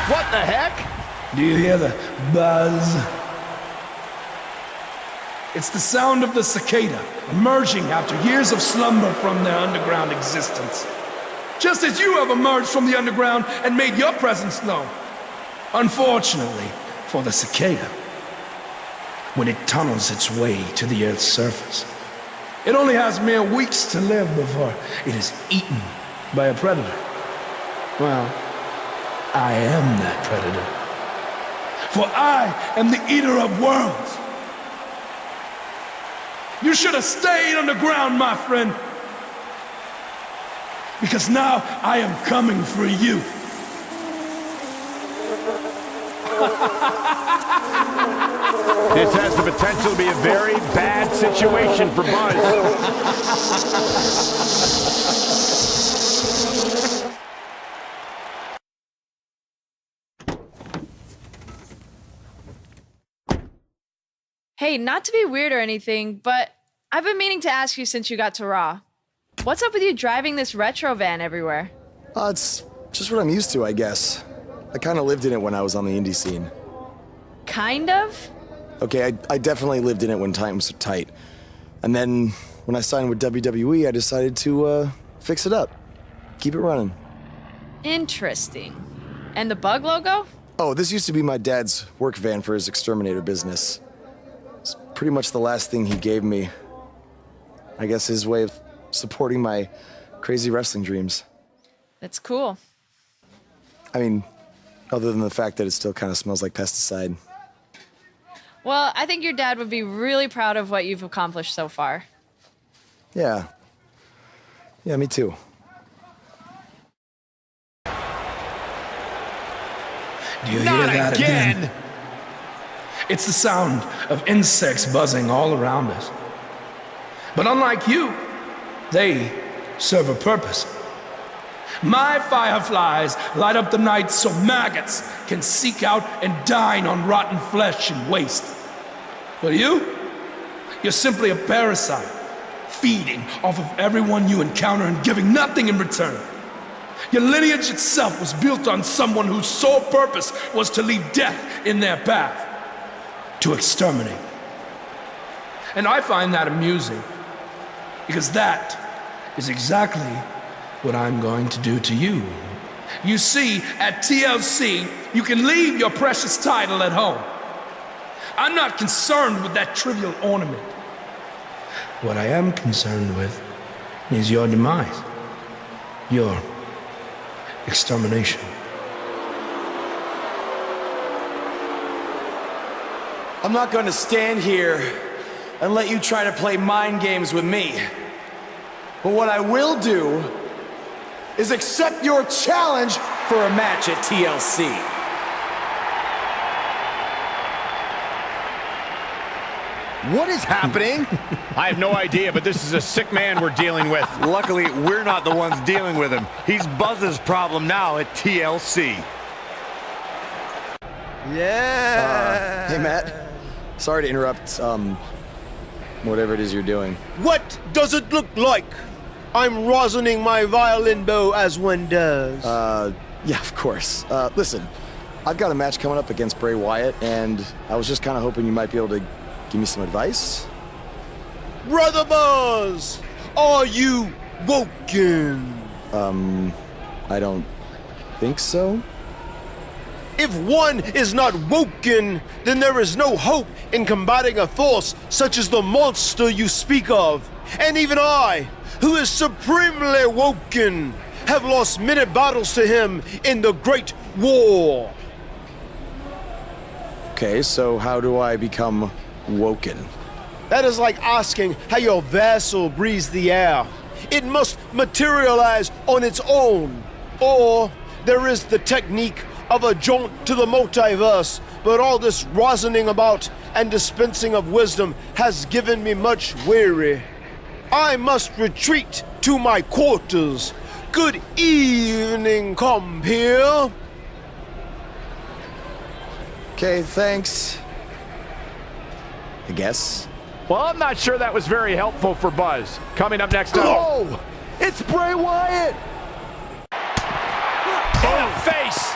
What the heck? Do you hear the buzz? It's the sound of the cicada emerging after years of slumber from their underground existence. Just as you have emerged from the underground and made your presence known. Unfortunately for the cicada, when it tunnels its way to the Earth's surface, it only has mere weeks to live before it is eaten by a predator. Well, I am that predator. For I am the eater of worlds. You should have stayed underground, my friend. Because now I am coming for you. This has the potential to be a very bad situation for Buzz. Hey, not to be weird or anything, but I've been meaning to ask you since you got to Raw. What's up with you driving this retro van everywhere? It's just what I'm used to, I guess. I kind of lived in it when I was on the indie scene. Kind of? Okay, I definitely lived in it when times were tight. And then when I signed with WWE, I decided to fix it up. Keep it running. Interesting. And the bug logo? Oh, this used to be my dad's work van for his exterminator business. It's pretty much the last thing he gave me. I guess his way of supporting my crazy wrestling dreams. That's cool. I mean, other than the fact that it still kind of smells like pesticide. Well, I think your dad would be really proud of what you've accomplished so far. Yeah. Yeah, me too. Do you hear that again? It's the sound of insects buzzing all around us. But unlike you, they serve a purpose. My fireflies light up the night so maggots can seek out and dine on rotten flesh and waste. But you're simply a parasite, feeding off of everyone you encounter and giving nothing in return. Your lineage itself was built on someone whose sole purpose was to leave death in their path, to exterminate. And I find that amusing, because that is exactly what I'm going to do to you. You see, at TLC, you can leave your precious title at home. I'm not concerned with that trivial ornament. What I am concerned with is your demise, your extermination. I'm not going to stand here and let you try to play mind games with me. But what I will do is accept your challenge for a match at TLC. What is happening? I have no idea, but this is a sick man we're dealing with. Luckily, we're not the ones dealing with him. He's Buzz's problem now at TLC. Yeah. Hey, Matt. Sorry to interrupt, whatever it is you're doing. What does it look like? I'm rosining my violin bow as one does. Yeah, of course. Listen, I've got a match coming up against Bray Wyatt, and I was just kind of hoping you might be able to give me some advice. Brother Buzz, are you woken? I don't think so. If one is not woken, then there is no hope in combating a force such as the monster you speak of. And even I, who is supremely woken, have lost many battles to him in the Great War. Okay, so how do I become woken? That is like asking how your vessel breathes the air. It must materialize on its own. Or there is the technique of a jaunt to the multiverse, but all this rosining about and dispensing of wisdom has given me much weary. I must retreat to my quarters. Good evening, compeer. Okay, thanks. I guess. Well, I'm not sure that was very helpful for Buzz. Coming up next up. Oh! It's Bray Wyatt! In the face!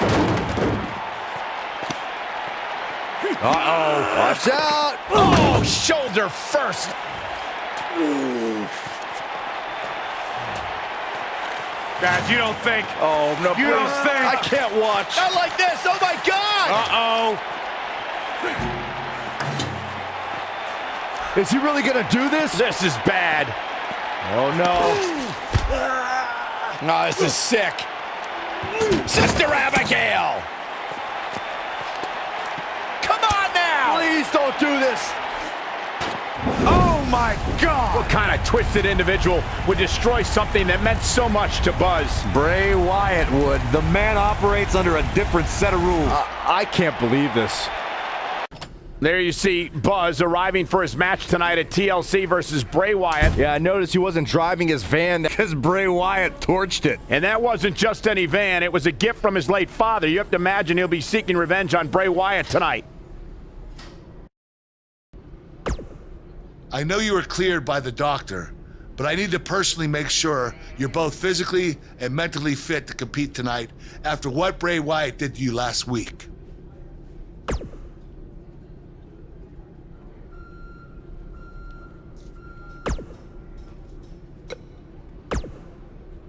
Uh-oh. Watch out! Oh, shoulder first. Guys, you don't think. Oh, no, You don't please. think. I can't watch. Not like this. Oh, my God. Uh-oh. Is he really gonna do this? This is bad. Oh, no. Oh, this is sick. Sister Abigail. Come on now. Please don't do this. Oh, my God. What kind of twisted individual would destroy something that meant so much to Buzz? Bray Wyatt would. The man operates under a different set of rules. I can't believe this. There you see Buzz arriving for his match tonight at TLC versus Bray Wyatt. Yeah, I noticed he wasn't driving his van because Bray Wyatt torched it. And that wasn't just any van. It was a gift from his late father. You have to imagine he'll be seeking revenge on Bray Wyatt tonight. I know you were cleared by the doctor, but I need to personally make sure you're both physically and mentally fit to compete tonight after what Bray Wyatt did to you last week.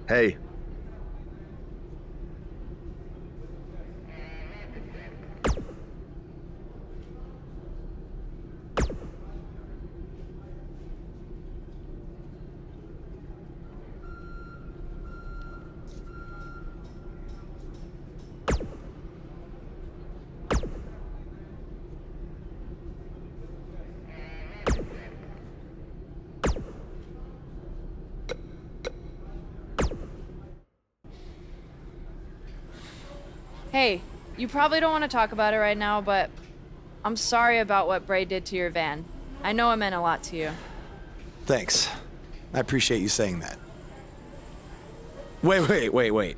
Hey. Hey, you probably don't want to talk about it right now, but I'm sorry about what Bray did to your van. I know it meant a lot to you. Thanks. I appreciate you saying that. Wait.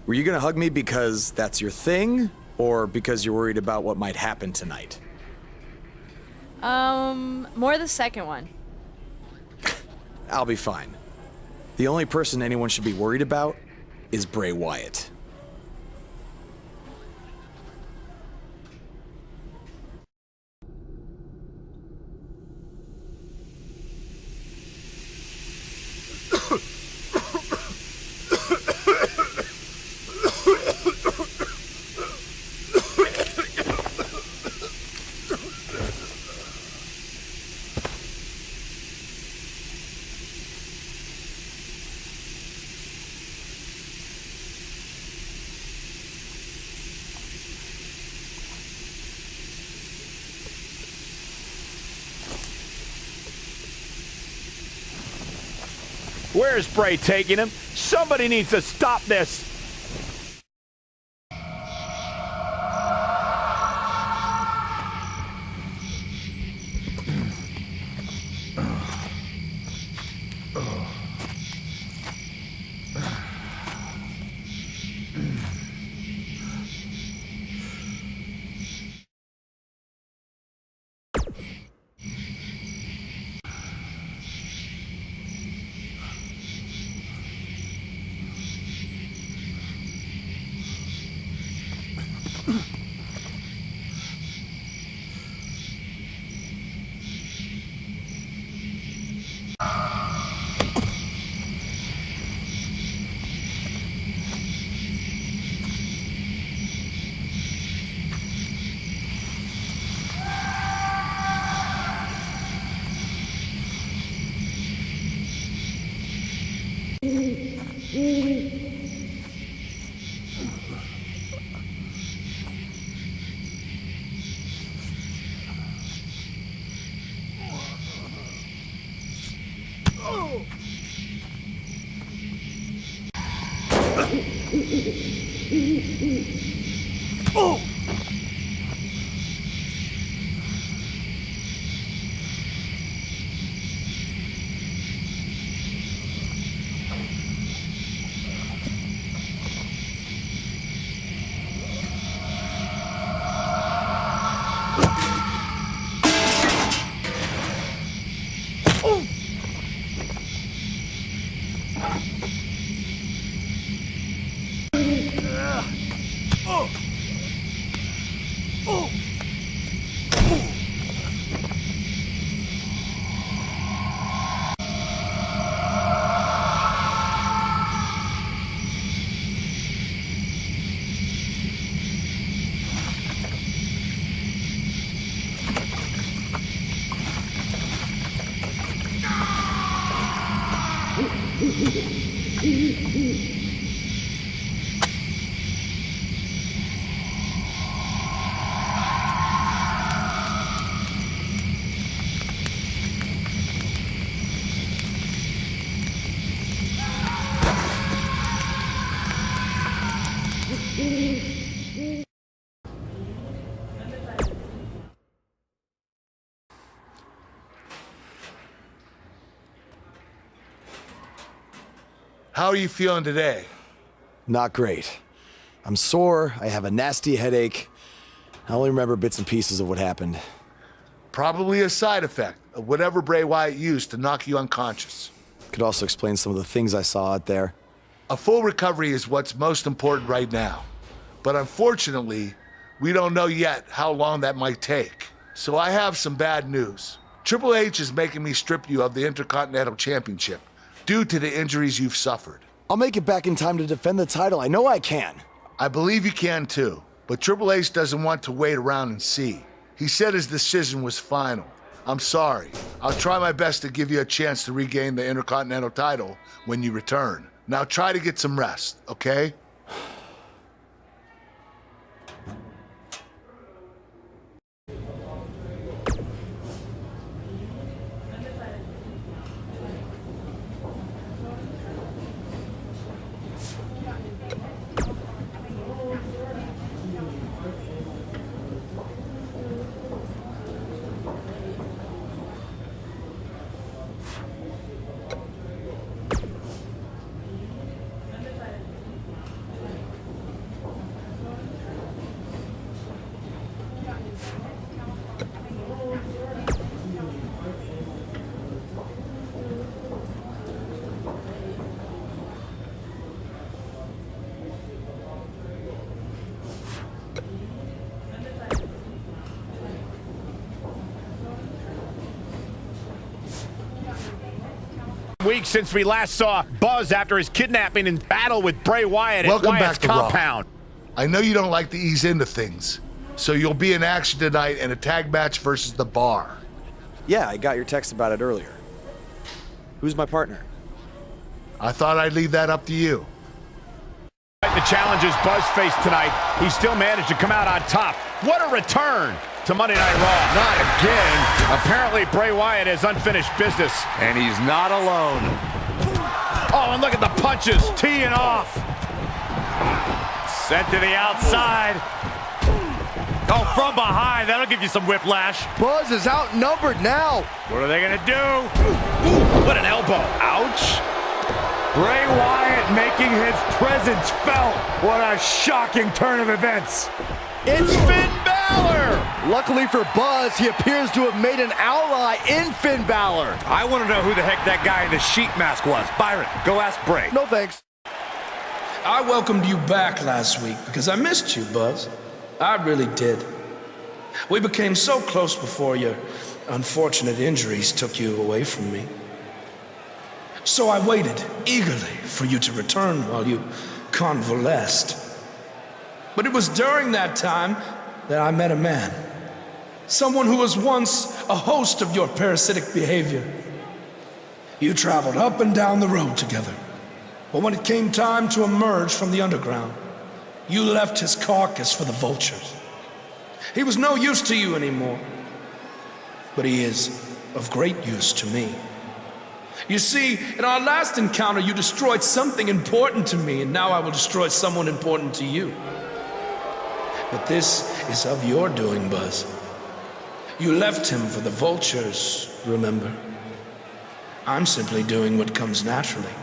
Were you gonna hug me because that's your thing? Or because you're worried about what might happen tonight? More the second one. I'll be fine. The only person anyone should be worried about is Bray Wyatt. Where's Bray taking him? Somebody needs to stop this. How are you feeling today? Not great. I'm sore, I have a nasty headache. I only remember bits and pieces of what happened. Probably a side effect of whatever Bray Wyatt used to knock you unconscious. Could also explain some of the things I saw out there. A full recovery is what's most important right now. But unfortunately, we don't know yet how long that might take. So I have some bad news. Triple H is making me strip you of the Intercontinental Championship due to the injuries you've suffered. I'll make it back in time to defend the title. I know I can. I believe you can too, but Triple H doesn't want to wait around and see. He said his decision was final. I'm sorry. I'll try my best to give you a chance to regain the Intercontinental title when you return. Now try to get some rest, okay? Weeks since we last saw Buzz after his kidnapping and battle with Bray Wyatt at Welcome Wyatt's back to Raw. compound. I know you don't like to ease into things, so you'll be in action tonight in a tag match versus The Bar. Yeah, I got your text about it earlier. Who's my partner? I thought I'd leave that up to you. The challenges Buzz faced tonight, he still managed to come out on top. What a return to Monday Night Raw. Not again. Apparently Bray Wyatt has unfinished business. And he's not alone. Oh, and look at the punches teeing off. Sent to the outside. Oh, from behind. That'll give you some whiplash. Buzz is outnumbered now. What are they going to do? Ooh, what an elbow. Ouch. Bray Wyatt making his presence felt. What a shocking turn of events. It's Finn Balor. Luckily for Buzz, he appears to have made an ally in Finn Balor. I want to know who the heck that guy in the sheep mask was. Byron, go ask Bray. No thanks. I welcomed you back last week because I missed you, Buzz. I really did. We became so close before your unfortunate injuries took you away from me. So I waited eagerly for you to return while you convalesced. But it was during that time that I met a man. Someone who was once a host of your parasitic behavior. You traveled up and down the road together. But when it came time to emerge from the underground, you left his carcass for the vultures. He was no use to you anymore. But he is of great use to me. You see, in our last encounter, you destroyed something important to me, and now I will destroy someone important to you. But this is of your doing, Buzz. You left him for the vultures, remember? I'm simply doing what comes naturally,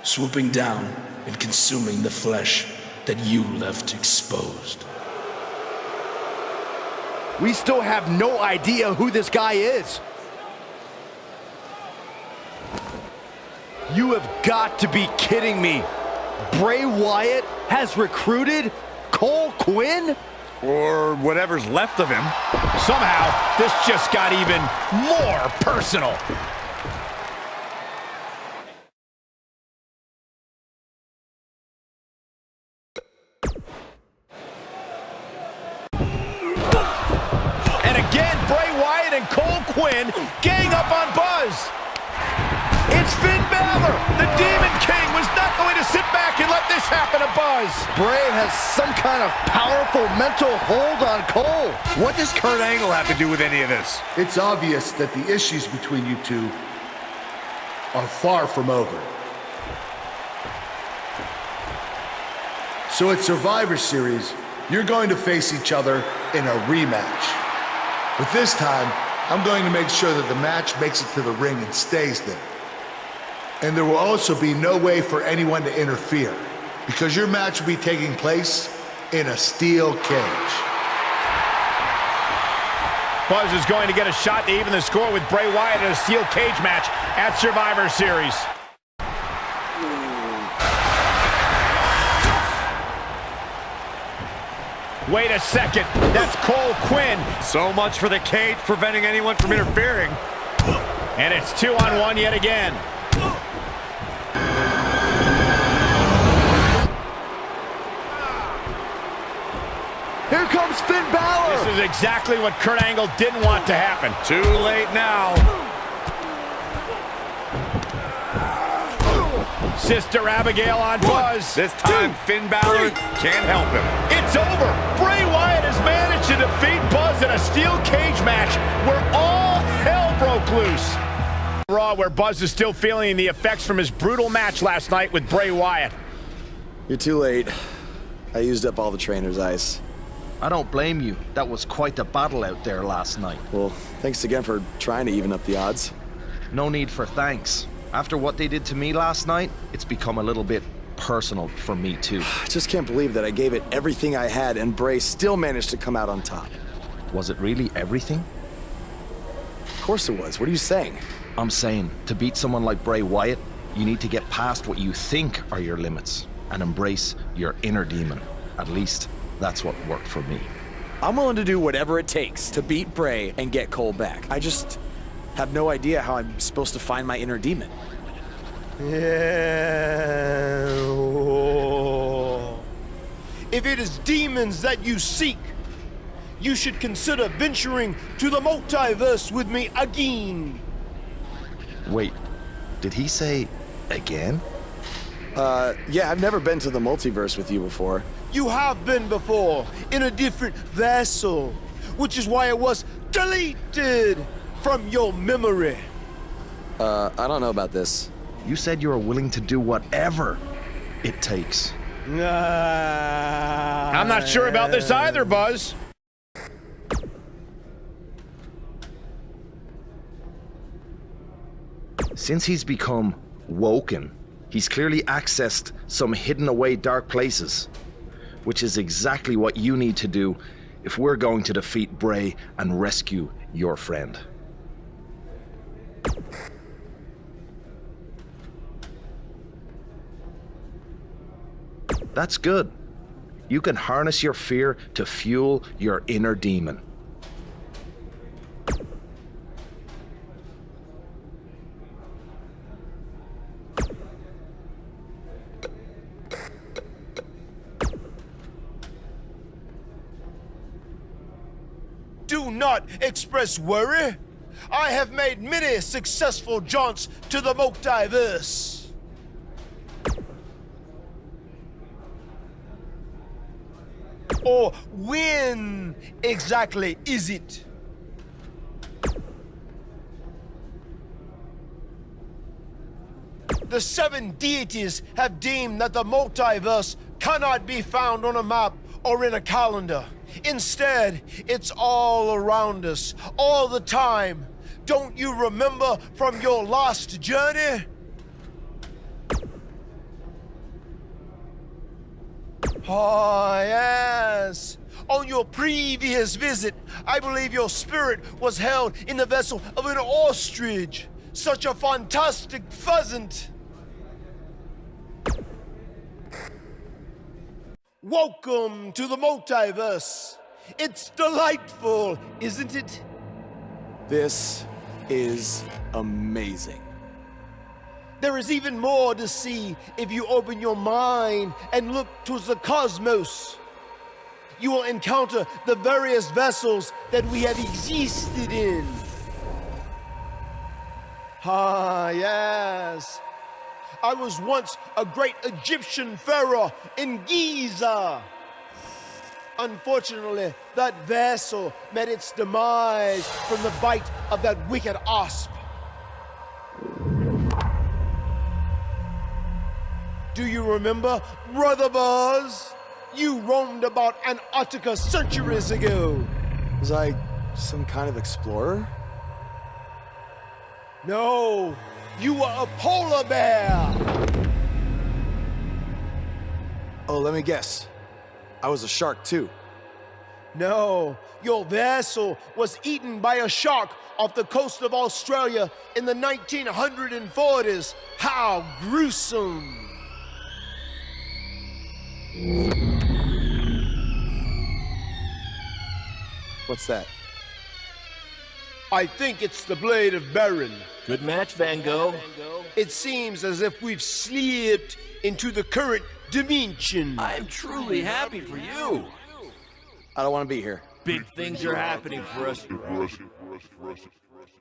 swooping down and consuming the flesh that you left exposed. We still have no idea who this guy is. You have got to be kidding me. Bray Wyatt has recruited Cole Quinn? Or whatever's left of him. Somehow, this just got even more personal. And again, Bray Wyatt and Cole Quinn gang up on Buzz. It's Finn Balor. The Demon King was not going to sit back and let this happen to Buzz. Bray has some kind of powerful mental hold on Cole. What does Kurt Angle have to do with any of this? It's obvious that the issues between you two are far from over. So at Survivor Series, you're going to face each other in a rematch. But this time, I'm going to make sure that the match makes it to the ring and stays there. And there will also be no way for anyone to interfere, because your match will be taking place in a steel cage. Buzz is going to get a shot to even the score with Bray Wyatt in a steel cage match at Survivor Series. Wait a second, that's Cole Quinn. So much for the cage preventing anyone from interfering. And it's 2-on-1 yet again. Here comes Finn Balor. This is exactly what Kurt Angle didn't want to happen. Too late now. Sister Abigail on Buzz. This time, Finn Balor can't help him. It's over. Bray Wyatt has managed to defeat Buzz in a steel cage match where all hell broke loose. Raw, where Buzz is still feeling the effects from his brutal match last night with Bray Wyatt. You're too late. I used up all the trainer's ice. I don't blame you. That was quite the battle out there last night. Well, thanks again for trying to even up the odds. No need for thanks. After what they did to me last night, it's become a little bit personal for me too. I just can't believe that I gave it everything I had and Bray still managed to come out on top. Was it really everything? Of course it was. What are you saying? I'm saying, to beat someone like Bray Wyatt, you need to get past what you think are your limits and embrace your inner demon. At least, that's what worked for me. I'm willing to do whatever it takes to beat Bray and get Cole back. I just have no idea how I'm supposed to find my inner demon. Yeah. If it is demons that you seek, you should consider venturing to the multiverse with me again. Wait, did he say again? Yeah, I've never been to the multiverse with you before. You have been before, in a different vessel, which is why it was deleted from your memory. I don't know about this. You said you were willing to do whatever it takes. I'm not sure about this either, Buzz. Since he's become woken, he's clearly accessed some hidden away dark places, which is exactly what you need to do if we're going to defeat Bray and rescue your friend. That's good. You can harness your fear to fuel your inner demon. Do not express worry. I have made many successful jaunts to the multiverse. Or when exactly is it? The 7 deities have deemed that the multiverse cannot be found on a map or in a calendar. Instead, it's all around us, all the time. Don't you remember from your last journey? Oh, yes. On your previous visit, I believe your spirit was held in the vessel of an ostrich. Such a fantastic pheasant. Welcome to the multiverse. It's delightful, isn't it? This is amazing. There is even more to see if you open your mind and look towards the cosmos. You will encounter the various vessels that we have existed in. Ah, yes. I was once a great Egyptian pharaoh in Giza. Unfortunately, that vessel met its demise from the bite of that wicked asp. Do you remember, Brother Buzz? you roamed about Antarctica centuries ago. Was I some kind of explorer? No, you were a polar bear. Oh, let me guess. I was a shark too. No, your vessel was eaten by a shark off the coast of Australia in the 1940s. How gruesome! What's that? I think it's the blade of Baron. Good match, Van Gogh. It seems as if we've slipped into the current dimension. I'm truly happy for you. I don't want to be here. Big things are happening for us.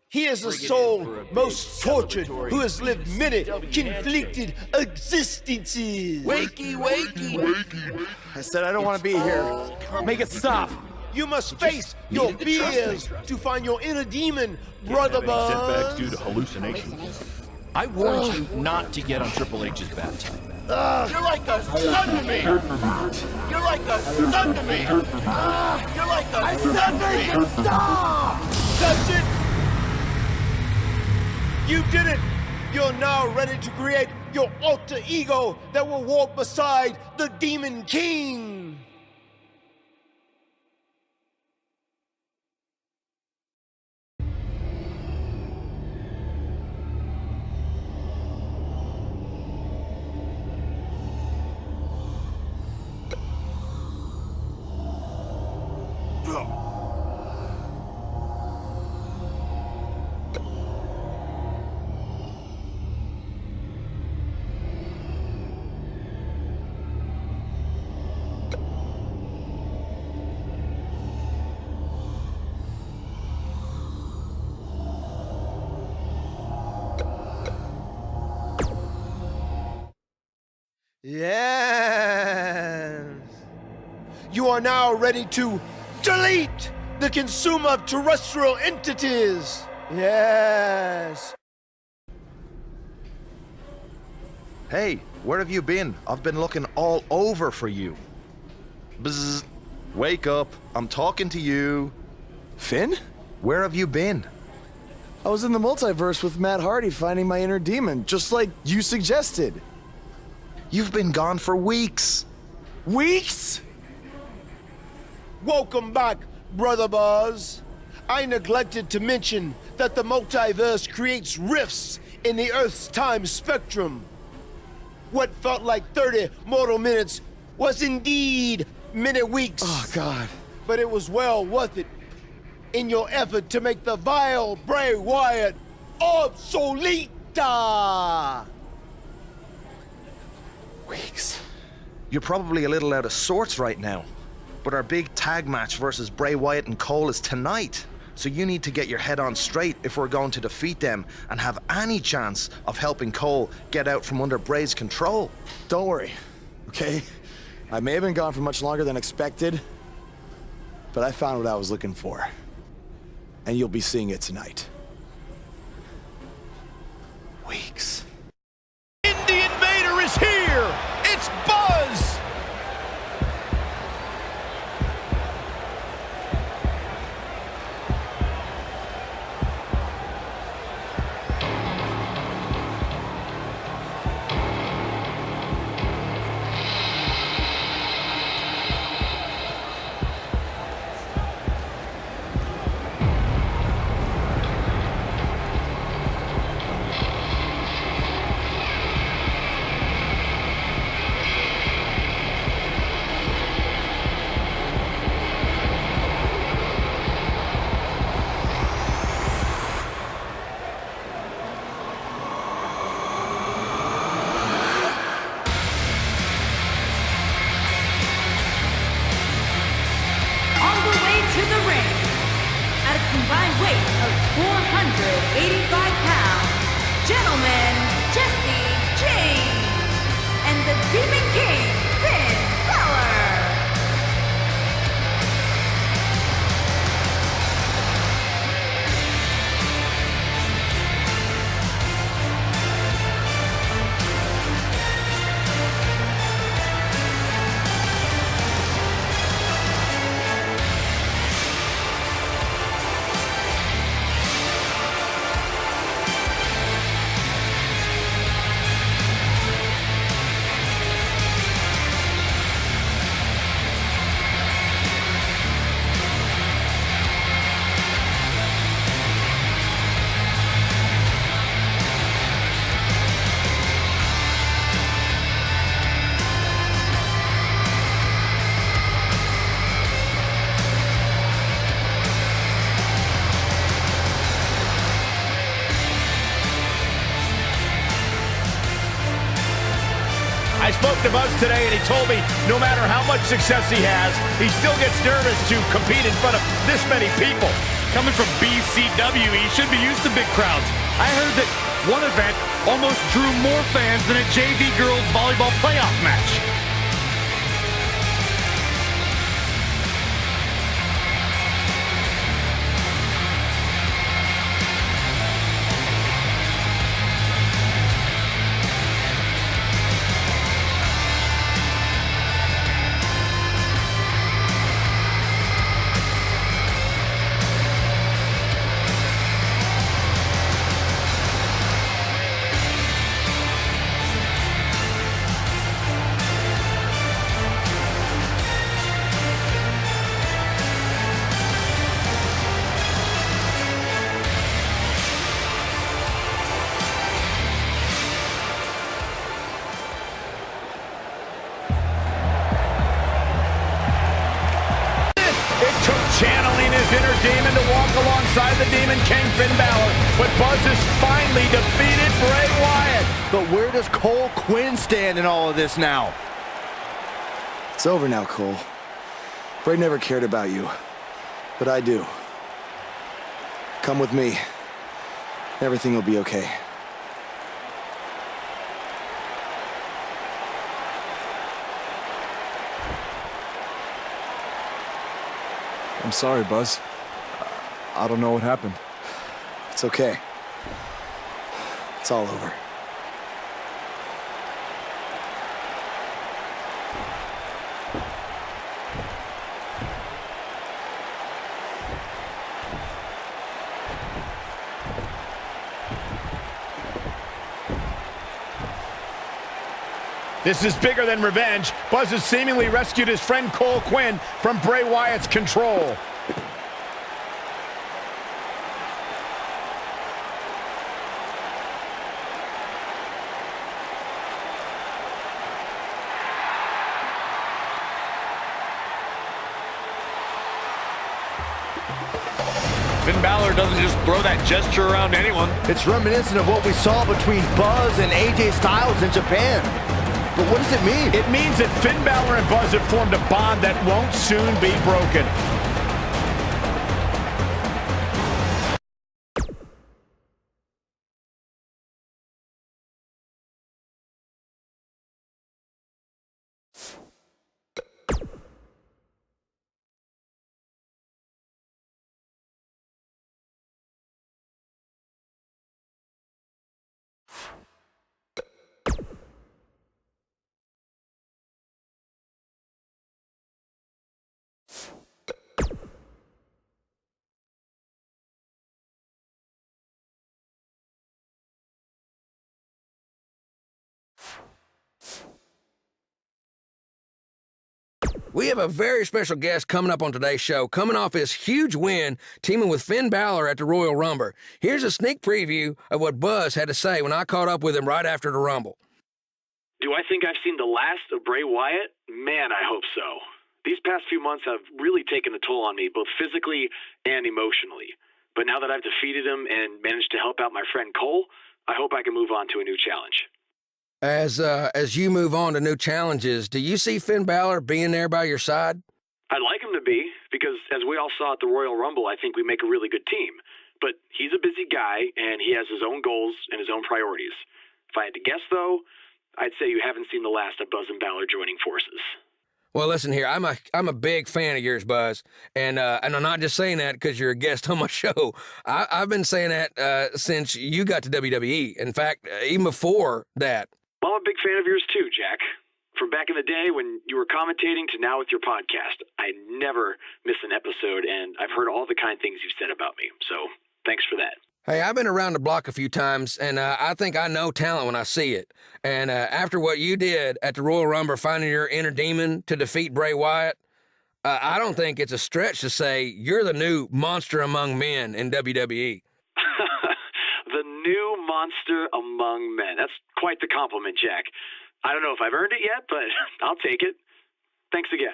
He is a soul most tortured who has lived many conflicted existences. Wakey, wakey. I said I don't want to be here. Make it stop. You must face your fears to find your inner demon, Brother Buzz. Setbacks due to hallucinations. I warned you not to get on Triple H's bad time. You're like a son to me. You're like a son to me. You're like a I said make it stop. That's it. You did it. You're now ready to create your alter ego that will walk beside the Demon King. Yes. You are now ready to delete the consumer of terrestrial entities. Yes. Hey, where have you been? I've been looking all over for you. Bzzz. Wake up. I'm talking to you. Finn? Where have you been? I was in the multiverse with Matt Hardy finding my inner demon, just like you suggested. You've been gone for weeks. Weeks? Welcome back, Brother Buzz. I neglected to mention that the multiverse creates rifts in the Earth's time spectrum. What felt like 30 mortal minutes was indeed many weeks. Oh, God. But it was well worth it in your effort to make the vile Bray Wyatt obsolete. Weeks. You're probably a little out of sorts right now, but our big tag match versus Bray Wyatt and Cole is tonight. So you need to get your head on straight if we're going to defeat them and have any chance of helping Cole get out from under Bray's control. Don't worry, okay? I may have been gone for much longer than expected, but I found what I was looking for. And you'll be seeing it tonight. Weeks. The Invader is here! It's Buzz! All the way to the ring, at a combined weight of 485 pounds, gentlemen, Jesse James, and the Demon King, Finn Balor. to Buzz today, and he told me no matter how much success he has, he still gets nervous to compete in front of this many people. Coming from BCW, he should be used to big crowds. I heard that one event almost drew more fans than a JV girls volleyball playoff match. Channeling his inner demon to walk alongside the Demon King Finn Balor, but Buzz has finally defeated Bray Wyatt. But where does Cole Quinn stand in all of this now? It's over now, Cole. Bray never cared about you, but I do. Come with me. Everything will be okay. I'm sorry, Buzz. I don't know what happened. It's okay. It's all over. This is bigger than revenge. Buzz has seemingly rescued his friend Cole Quinn from Bray Wyatt's control. Finn Balor doesn't just throw that gesture around to anyone. It's reminiscent of what we saw between Buzz and AJ Styles in Japan. But what does it mean? It means that Finn Balor and Buzz have formed a bond that won't soon be broken. We have a very special guest coming up on today's show, coming off his huge win, teaming with Finn Balor at the Royal Rumble. Here's a sneak preview of what Buzz had to say when I caught up with him right after the Rumble. Do I think I've seen the last of Bray Wyatt? Man, I hope so. These past few months have really taken a toll on me, both physically and emotionally. But now that I've defeated him and managed to help out my friend Cole, I hope I can move on to a new challenge. As you move on to new challenges, do you see Finn Balor being there by your side? I'd like him to be, because as we all saw at the Royal Rumble, I think we make a really good team. But he's a busy guy, and he has his own goals and his own priorities. If I had to guess, though, I'd say you haven't seen the last of Buzz and Balor joining forces. Well, listen here, I'm a big fan of yours, Buzz, and I'm not just saying that because you're a guest on my show. I've been saying that since you got to WWE. In fact, even before that. Well, I'm a big fan of yours too, Jack. From back in the day when you were commentating to now with your podcast, I never miss an episode, and I've heard all the kind things you've said about me. So thanks for that. Hey, I've been around the block a few times, and I think I know talent when I see it. And after what you did at the Royal Rumble, finding your inner demon to defeat Bray Wyatt, I don't think it's a stretch to say you're the new monster among men in WWE. The new monster among men. That's quite the compliment, Jack. I don't know if I've earned it yet, but I'll take it. Thanks again.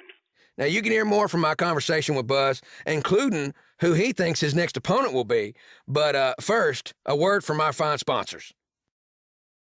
Now, you can hear more from my conversation with Buzz, including who he thinks his next opponent will be. But first, a word from our fine sponsors.